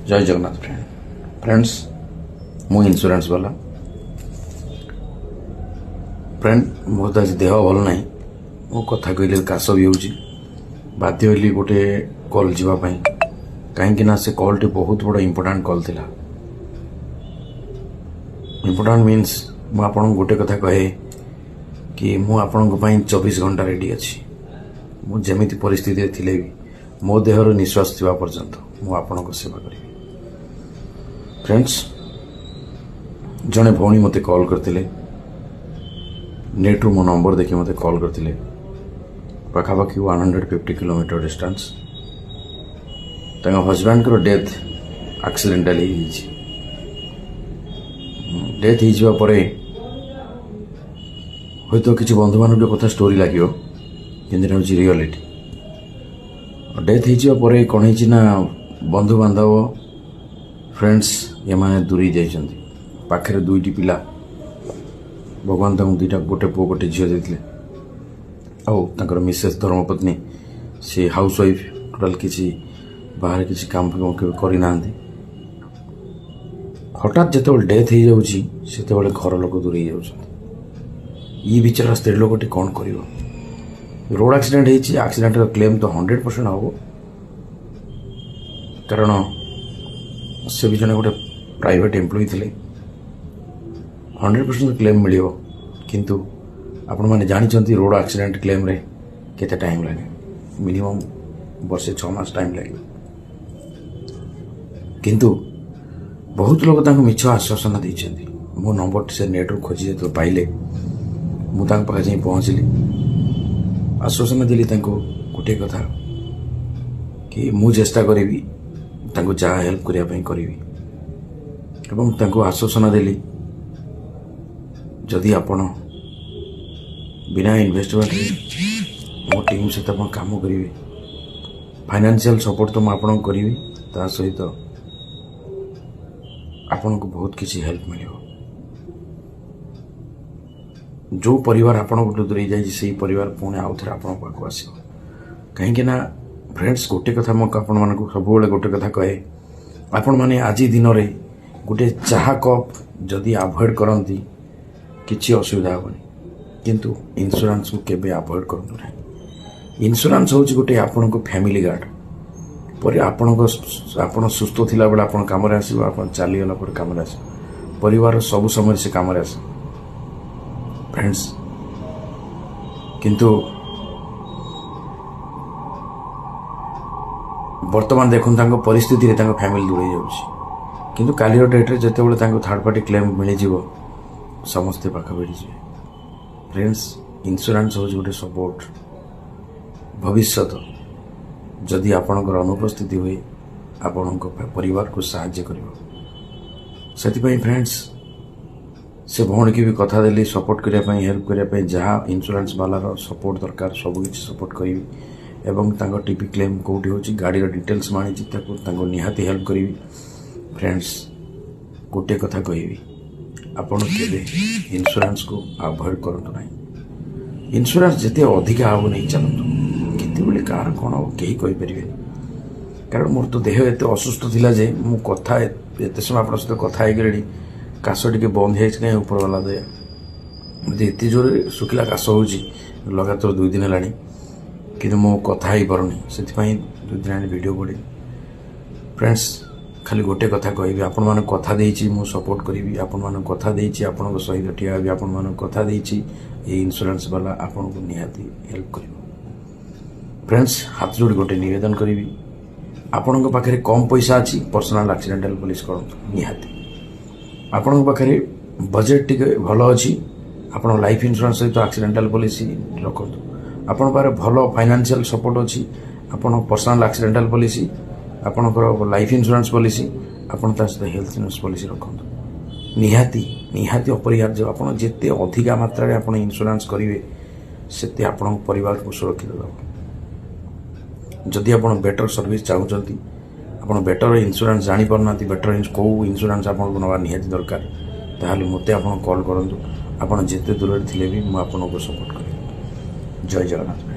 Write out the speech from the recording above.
जय जगन्नाथ फ्रेंड्स मु इंश्योरेंस वाला फ्रेंड मोर तो आज देह भल ना मो कथा कहले काश भी होची बाध्य होली गोटे कॉल जीवाई कहीं से कॉल टी बहुत बड़ा इंपोर्टाट कॉल थिला। इंपोर्टाट मीन्स मु आपन गोटे कथा कहे कि मु आपन 24 घंटा रेडी अच्छी मु जेमिति परिस्थिति थिले भी मो देहर निश्वास थिबा पर्यंत मु आपन सेवा करी। फ्रेंड्स जड़े भौणी मते कॉल करते नेट रु मो नंबर देखी मते कॉल करते पाखापाखि 150 किलोमीटर डिस्टेंस हजबैंड को डेथ एक्सीडेंटली डेथ हो तो किसी बंधु मान कथा स्टोरी लगे कि रियलिटी डेथ हो कौन ना बंधु बांधव फ्रेंड्स ये माने दूरी जाइछंती पाखरे दुईटी पिला भगवान तक दुईटा गोटे पुओ गोटे झील देते आर मिसेस धर्मपत्नी से हाउस वाइफ टोटाल किसी बाहर किसी काम करना हठात जो डेथ हो जाऊँगी से घर लोग दूर हो ये बिचारा स्त्री लोकटी कौन कर रोड एक्सीडेंट होती एक्सीडेंट क्लेम तो 100% हम कारण से भी जन गोटे प्राइवेट एम्प्लॉय थे 100% क्लेम मिल किंतु आपण मैंने जानते रोड एक्सीडेंट क्लेम रे केते टाइम लगे मिनिमम वर्षे 6 मास टाइम लगे किंतु बहुत लोग मिछ आश्वासन देते मो नंबर से नेट रू खोजी जो पाइले मुझे पाखे पहुँचली आश्वासन देली गोटे कथा कि मु चेष्टा करी जहाँ हेल्प करने करी आश्वासन देली जदि आपण बिना इन्वेस्टमेंट मो टीम सहित काम करेंगे फाइनेंशियल सपोर्ट तो मुझे करी ता सहित आपन को बहुत किसी हेल्प मिले जो परिवार आपण दूरे जाइए परिवार पुणे आउ थे आपण पाक आस कहीं फ्रेंड्स गोटे कथा आपण मान सब गोटे कथा कहे आपण मैंने आज दिन में गोटे चाह कप जदि अवॉइड करती किसी असुविधा हेनी किंतु इंश्योरेंस को केबे अवॉइड करूँ ना। इंश्योरेंस हूँ गोटे आपण को फैमिली गार्ड पर आपण सुस्थ थिला बेले आपण काम रे आसीबो आपण चली गला पर काम रे आसी परिवार सब समय से काम रे आसी फ्रेंड्स किंतु वर्तमान देखुन तांको परिस्थिति रे तांको फैमिली दूरे जाउछि किंतु काली डेट रे जते बेले तांको थर्ड पार्टी क्लेम मिल जिवो समस्ते पाखा बेड़ी जे फ्रेंड्स इंश्योरेंस हो गोटे सपोर्ट भविष्य जदि आपणकर अनुपस्थिति हुए आपण परिवार को साहाय्य कर फ्रेंड्स से भौणी की भी कथा देली सपोर्ट करने हेल्प करने जहाँ इंश्योरेंस वाला सपोर्ट दरकार सबकि सपोर्ट करी एवं तांको टीपी क्लेम कौटी हो गाड़ी डिटेल्स मानी निहाती हेल्प करी फ्रेंड्स गोटे कथा कहि आपण केबे इंश्योरेंस को अवॉइड करंतु नहीं इंश्योरेंस जिते अधिका हम नहीं चलतु केते कार कौन हम कहीं कहीपर कारण मोर तो देह एत असुस्थ थिला जे मु कथा एत समय आप सहित कथा होगी काश टे बंद है कहीं ऊपर वाला दे मत एत जोर शुखिला काश हो लगातार 2 दिन है कि मो कथा ही पारुनी से 2 दिन वीडियो बड़ी फ्रेंड्स खाली गोटे कथा कहि आपण मान कथा देछि मु सपोर्ट करी आपण मान कथा देछि आपण सहित ठिया होबी आपण मान कथा देछि ये इंश्योरेंस वाला आपण को निहाती हेल्प करिवो फ्रेंड्स हाथ जोड़ गोटे निवेदन करी आपण पाखे कम पैसा अच्छी पर्सनल एक्सीडेंटल पॉलिसी करंतु निहाती आपण पाखे बजेट टी भल अच्छी आपण लाइफ इंश्योरेंस सहित एक्सीडेंटल पॉलिसी रखतु आपण पाखे भल फाइनेंशियल सपोर्ट अच्छी आपण पर्सनल एक्सीडेंटल पॉलिसी आपणकर लाइफ इंश्योरेंस पॉलिसी आपण सहित हेल्थ इंश्योरेंस पॉलिसी रखतु निहाती अपरिहार्य आपण जिते अधिका मात्रा आप इंश्योरेंस करेंगे से आपण परिवार को सुरक्षित देव जदि आप बेटर सर्विस चाहूँगी आप बेटर इंश्योरेंस जापारना बेटर कौ इंश्योरेंस आपको नवा निहाती दरकार ताहले मते आप कॉल करूँ आप जिते दूर थे भी मुझे आपको सपोर्ट करी। जय जगन्नाथ।